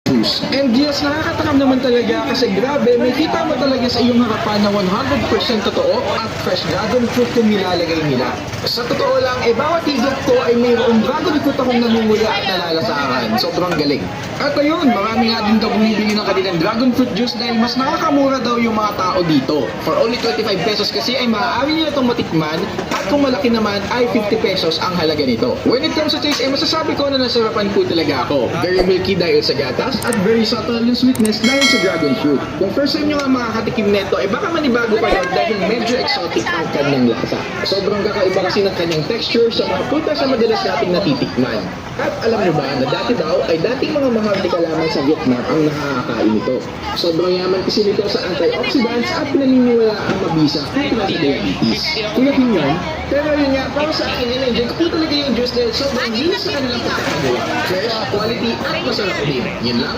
juice. And yes, nakakatakam naman talaga kasi grabe, may kita mo talaga sa iyong harapan na 100% totoo at fresh dragon fruit kung nilalagay nila. Sa totoo lang, bawat higop ko ay mayroong dragon fruit akong namumuya at nalalasahan. Sobrang galing. At ayun, marami nga din daw bumibili ng kanilang dragon fruit juice dahil mas nakakamura daw yung mga tao dito. For only 25 pesos kasi ay maaari nila itong matikman at kung malaki naman ay 50 pesos ang halaga nito. When it comes to taste, masasabi ko na nasarapan po talaga ako. Very milky dahil sa gatas at very subtle yung sweetness dahil sa dragon fruit. Kung first time nyo nga makakatikim neto, baka manibago kayo dahil medyo exotic ang kanyang lasa. Sobrang kakaiba kasi ng kanyang texture sa mga prutas na madalas nating natitikman. At alam nyo ba na dati daw ay dating mga maharlika lamang sa Vietnam ang nakakakain nito. Sobrang yaman kasi nito sa antioxidants at pinaniniwala ang mabisa kontra sa diabetes. Kuyakin yan, pero yun nga, para sa akin, in-enjoy ko po talaga yung juice dahil sobrang linis sa kanilang pagkakagawa. Fresh, quality at masarap din. Yun lang.